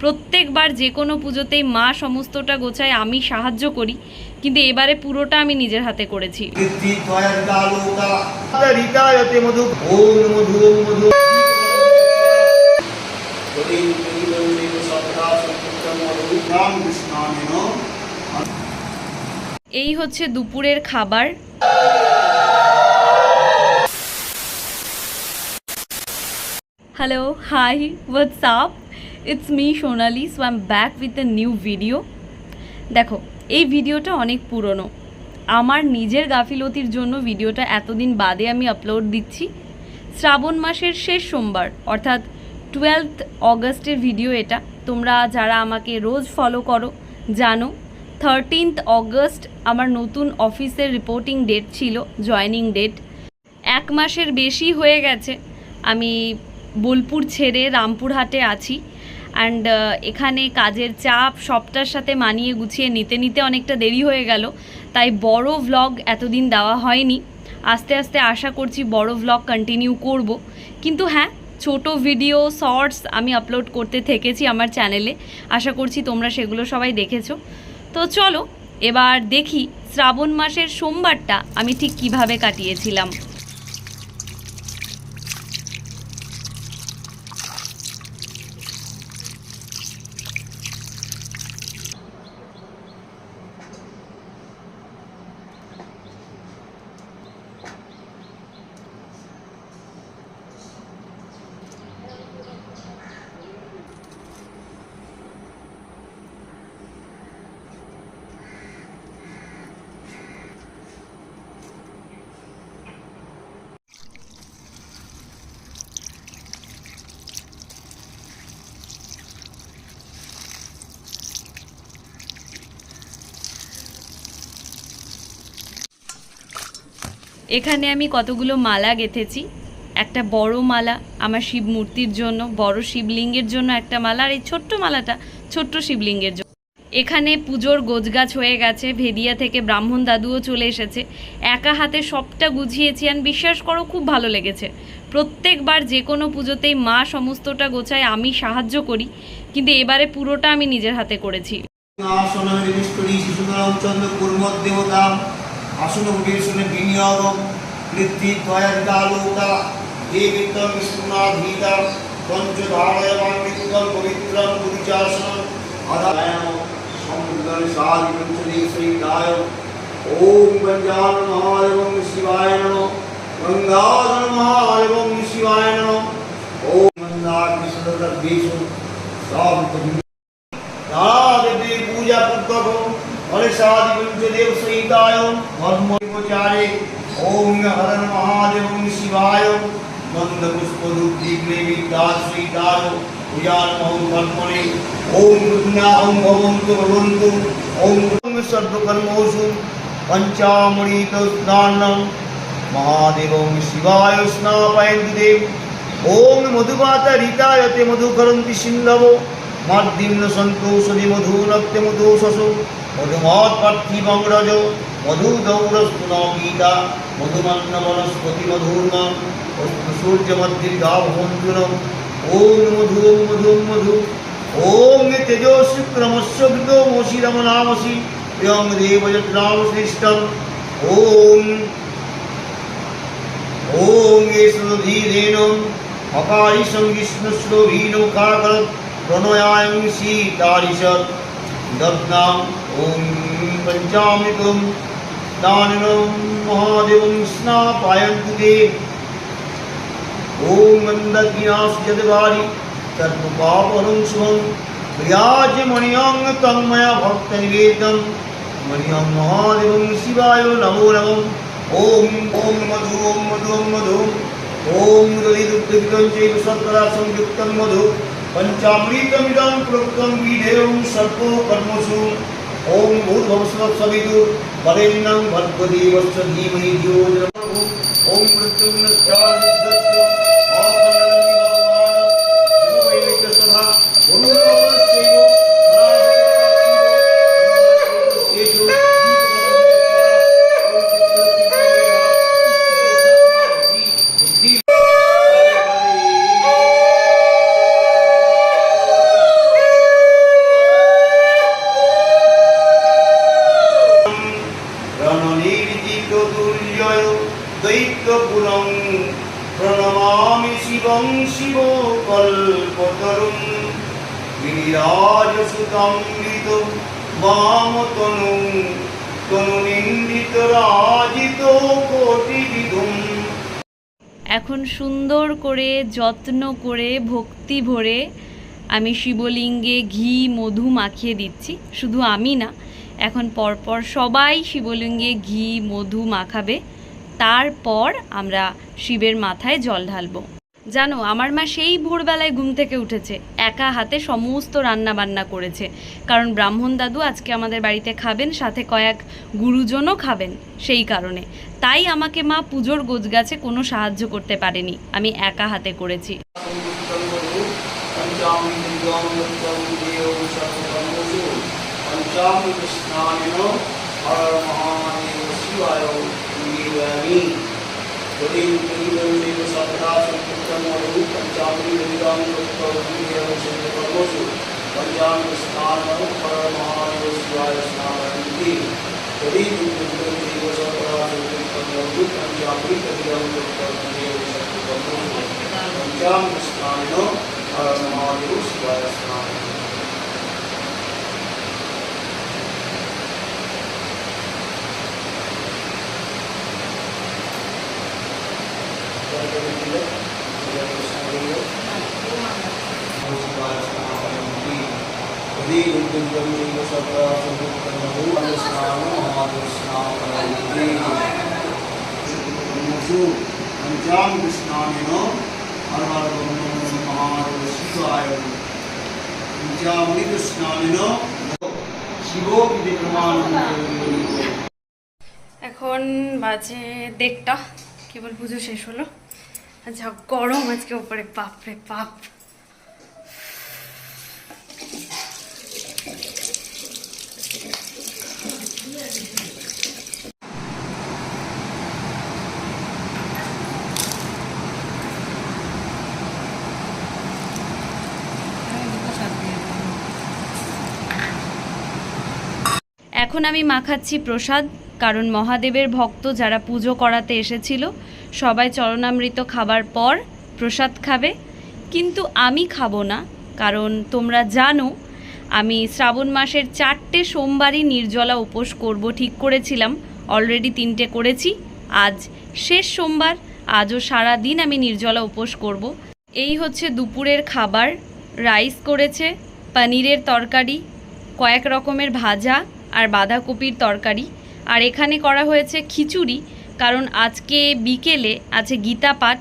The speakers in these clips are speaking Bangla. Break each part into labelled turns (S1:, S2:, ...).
S1: প্রত্যেকবার যে কোনো পুজোতেই মা সমস্তটা গোছায়, আমি সাহায্য করি, কিন্তু এবারে পুরোটা আমি নিজের হাতে করেছি। এই হচ্ছে দুপুরের খাবার। Hello, hi, what's up, it's me Sonali. So I am back with a new video. দেখো, এই ভিডিওটা অনেক পুরনো। আমার নিজের গাফিলতির জন্য ভিডিওটা এতদিন বাদে আমি আপলোড দিচ্ছি। শ্রাবণ মাসের শেষ সোমবার অর্থাৎ 12 অগস্টের ভিডিও এটা। তোমরা যারা আমাকে রোজ ফলো করো জানো 13 অগস্ট আমার নতুন অফিসের রিপোর্টিং ডেট ছিল, জয়েনিং ডেট। 1 মাসের বেশি হয়ে গেছে আমি বোলপুর ছেড়ে রামপুরহাটে আছি। অ্যান্ড এখানে কাজের চাপ সবটার সাথে মানিয়ে গুছিয়ে নিতে অনেকটা দেরি হয়ে গেল, তাই বড় ভ্লগ এতদিন দেওয়া হয়নি। আস্তে আস্তে আশা করছি বড় ভ্লগ কন্টিনিউ করব, কিন্তু হ্যাঁ, ছোট ভিডিও শর্টস আমি আপলোড করতে থেকেছি আমার চ্যানেলে। আশা করছি তোমরা সেগুলো সবাই দেখেছো। তো চলো এবার দেখি শ্রাবণ মাসের সোমবারটা আমি ঠিক কিভাবে কাটিয়েছিলাম। এখানে আমি কতগুলো মালা গেঁথেছি। একটা বড় মালা আমার শিব মূর্তির জন্য, বড় শিবলিঙ্গের জন্য একটা মালা, আর এই ছোট্ট মালাটা ছোট্ট শিবলিঙ্গের জন্য। এখানে পুজোর গোছগাছ হয়ে গেছে, ভেদিয়া থেকে ব্রাহ্মণ দাদুও চলে এসেছে। একা হাতে সবটা গুছিয়েছি, আর বিশ্বাস করো খুব ভালো লেগেছে। প্রত্যেকবার যে কোনো পুজোতেই মা সমস্তটা গোছায়, আমি সাহায্য করি, কিন্তু এবারে পুরোটা আমি নিজের হাতে করেছি।
S2: আসন উপবেশনে বিনিয়োগ বৃদ্ধি ত্বয়াদিতালোকা দেবিতম বিষ্ণুনাধীতা পঞ্চধারয়মান্বিতম পবিত্রম গুরুচাসনম আদায়ন সমুদ্র সারি পঞ্চদেশৈকায় ওম গঞ্জান মহাদেবং শিবায় নমঃ গঙ্গাধর মহাদেবং শিবায় নমঃ ওম মন্দাগ্নি সদর্দেশু সাবিত্রী দেবী পূজা পূর্বক हर्षादि पंचदेव सहिताय धर्मोपचारे ओम हर महादेव शिवाय मंद पुष्प दीप्ले विद्याश्रीताय पूजान ओम कर्मणे ओम रुद्राहं भवन्तु भवन्तु ओम सर्वकर्मसु पंचामृत स्नानं महादेवं शिवाय स्नापयन्तु देव ओम मधुवाता ऋतायते मधुकरन्ति सिन्धवो मद्दिन्न सन्तोषदि मधुनक्ते मधुशसो मधुमत पार्थिवं रज मधुदौरस्तुनगीता मधुमन्न वनस्पति मधुर्मा सूर्यमद्दीर्घाभवन्तुनम् ओम मधु मधु मधु ओम तेजस्वी क्रमस्य कृतो मोषिरमनामसि यं देवयत्रामश्रेष्ठम् ओम ओम येषुधीरेण अकारि संविष्णुश्लोभीनो काकरत् प्रणयायं सीतारिषत् दत्नाम् ओम पंचामृतं दाननं महादेवं स्नापयन्तु देव ओम मन्दज्ञासजदवारि तत्पापहरं शुभं प्रियाजमणियं तन्मया भक्तनिवेदनं मणियं महादेवं शिवाय नमो नमः ओम ओम मधु ओम मधु ओम मधु ओम दधिदुग्धं चैव शर्करा संयुक्तं मधु पंचामृतमिदं प्रोक्तं विधेयं सर्वो कर्मसु ओम भूर्भुवस्सवितु वरेण्यं भर्गदेवस्य धीमहि धियो यो न प्रचोदयात् ओम प्रत्युम्नश्चादित्यस्य পুরং প্রণমামি শিবং শিবকল্পতরুং বিরাজসুতম্বিত বামতনুং তনুনিন্দিত রাজিত কোটিবিধুম।
S1: এখন সুন্দর করে যত্ন করে ভক্তি ভরে আমি শিবলিঙ্গে ঘি মধু মাখিয়ে দিচ্ছি। শুধু আমি না, এখন পরপর সবাই শিবলিঙ্গে ঘি মধু মাখাবে, তারপর আমরা শিবের মাথায় জল ঢালবো। জানো, আমার মা সেই ভোরবেলায় ঘুম থেকে উঠেছে, একা হাতে সমস্ত রান্না বান্না করেছে, কারণ ব্রাহ্মণ দাদু আজকে আমাদের বাড়িতে খাবেন, সাথে কয়েক গুরুজনও খাবেন, সেই কারণে। তাই আমাকে মা পুজোর গোছগাছে কোনো সাহায্য করতে পারেনি, আমি একা হাতে করেছি। এখন বাজে 1:30, কেবল পুজো শেষ হলো। যা গরম আজকে উপরে, বাপরে বাপ। এখন আমি মাখাচ্ছি প্রসাদ, কারণ মহাদেবের ভক্ত যারা পুজো করাতে এসেছিল সবাই চরণামৃত খাবার পর প্রসাদ খাবে, কিন্তু আমি খাবো না, কারণ তোমরা জানো আমি শ্রাবণ মাসের 4টে সোমবারই নির্জলা উপোস করব ঠিক করেছিলাম। অলরেডি 3টে করেছি, আজ শেষ সোমবার, আজও সারা দিন আমি নির্জলা উপোস করব। এই হচ্ছে দুপুরের খাবার। রাইস করেছে, পনিরের তরকারি, কয়েক রকমের ভাজা আর বাঁধাকপির তরকারি, আর এখানে করা হয়েছে খিচুড়ি, কারণ আজকে বিকেলে আছে গীতা পাঠ।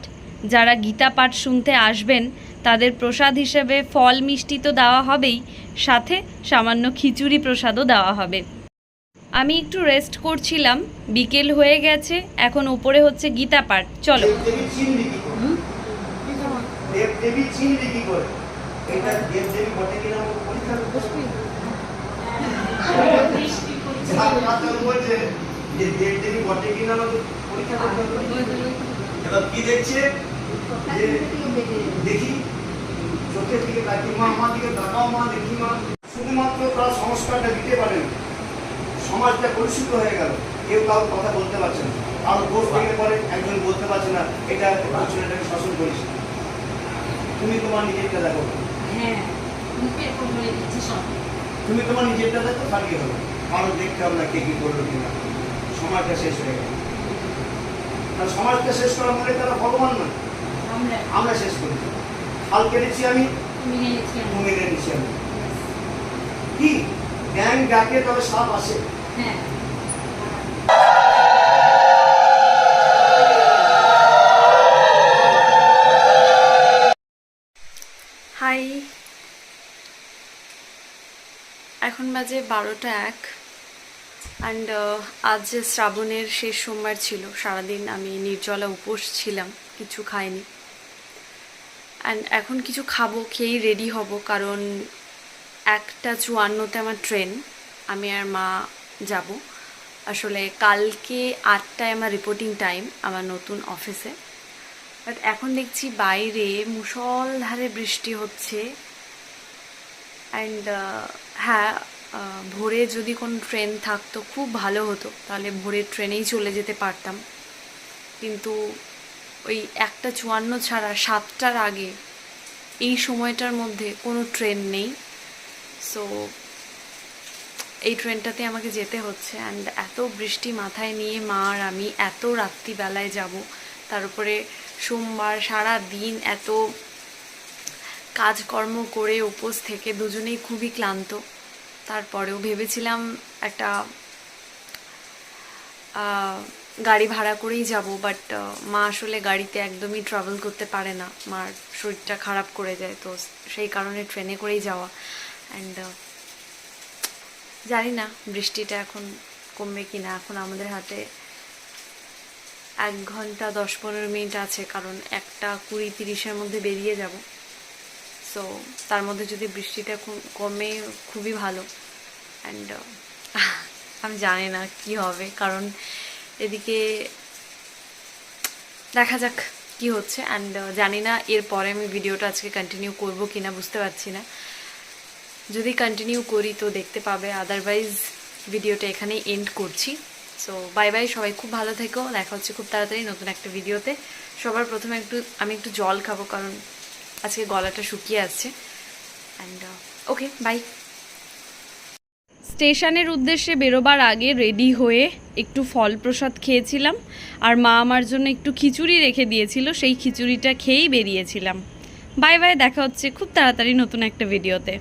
S1: যারা গীতা পাঠ শুনতে আসবেন তাদের প্রসাদ হিসেবে ফল মিষ্টি তো দেওয়া হবেই, সাথে সামান্য খিচুড়ি প্রসাদও দেওয়া হবে। আমি একটু রেস্ট করছিলাম, বিকেল হয়ে গেছে, এখন ওপরে হচ্ছে গীতা পাঠ। চলো।
S2: কি দেখছে দেখি চোখের দিকে তাকি, মা আমার দিকে তাকাও, মা দেখি মা। শুধুমাত্র তারা সংস্কারটা দিতে পারেন, সমাজটা কলুষিত হয়ে গেল, কেউ কারোর কথা বলতে পারছে না। আর ভোট ভেঙে পরে একজন বলতে পারছে না এটা ছেলেটাকে শাসন করিস। তুমি তোমার নিজেরটা দেখো, তুমি তোমার নিজেরটা দেখো, থাকলে হবে। কারণ দেখতে হবে না কে কি করলো কিনা। সমাজটা শেষ হয়ে গেল, আর সমাজটা শেষ করা মানে তারা ভগবান না, আমরা শেষ করেছি। হাল কেটেছি আমি, তুমি নিয়েছি আমি। কি ব্যাং ডাকে তবে সাপ আসে।
S1: হাই, এখন বাজে 12:01 অ্যান্ড আজ যে শ্রাবণের শেষ সোমবার ছিল, সারাদিন আমি নির্জলা উপোস ছিলাম, কিছু খাইনি। অ্যান্ড এখন কিছু খাবো, খেয়েই রেডি হব, কারণ 1:54-তে আমার ট্রেন, আমি আর মা যাব। আসলে কালকে 8টায় আমার রিপোর্টিং টাইম আমার নতুন অফিসে, বাট এখন দেখছি বাইরে মুষলধারে বৃষ্টি হচ্ছে। অ্যান্ড হ্যাঁ, ভোরে যদি কোনো ট্রেন থাকতো খুব ভালো হতো, তাহলে ভোরের ট্রেনেই চলে যেতে পারতাম, কিন্তু ওই 1:54 ছাড়া 7টার আগে এই সময়টার মধ্যে কোনো ট্রেন নেই। সো এই ট্রেনটাতে আমাকে যেতে হচ্ছে। অ্যান্ড এত বৃষ্টি মাথায় নিয়ে মা আর আমি এত রাত্রিবেলায় যাব, তার উপরে সোমবার সারা দিন এত কাজকর্ম করে উপোস থেকে দুজনেই খুবই ক্লান্ত। তারপরেও ভেবেছিলাম একটা গাড়ি ভাড়া করেই যাব, বাট মা আসলে গাড়িতে একদমই ট্রাভেল করতে পারে না, মার শরীরটা খারাপ করে যায়, তো সেই কারণে ট্রেনে করেই যাওয়া। অ্যান্ড জানি না বৃষ্টিটা এখন কমবে কি না। এখন আমাদের হাতে 1 ঘন্টা 10-15 মিনিট আছে, কারণ 1:20-30 মধ্যে বেরিয়ে যাব। সো তার মধ্যে যদি বৃষ্টিটা কমে খুবই ভালো। অ্যান্ড আমি জানি না কি হবে, কারণ এদিকে দেখা যাক কি হচ্ছে। অ্যান্ড জানি না এরপরে আমি ভিডিওটা আজকে কন্টিনিউ করব কি না, বুঝতে পারছি না। যদি কন্টিনিউ করি তো দেখতে পাবে, আদারওয়াইজ ভিডিওটা এখানেই এন্ড করছি। সো বাই বাই, সবাই খুব ভালো থেকো, দেখা হচ্ছে খুব তাড়াতাড়ি নতুন একটা ভিডিওতে। সবার প্রথমে আমি একটু জল খাবো, কারণ আজকে গলাটা শুকিয়ে আসছে। And okay, bye. স্টেশনের উদ্দেশ্যে বেরোবার আগে রেডি হয়ে একটু ফল প্রসাদ খেয়েছিলাম, আর মা আমার জন্য একটু খিচুড়ি রেখে দিয়েছিল, সেই খিচুড়িটা খেয়েই বেরিয়েছিলাম। বাই বাই, দেখা হচ্ছে খুব তাড়াতাড়ি নতুন একটা ভিডিওতে।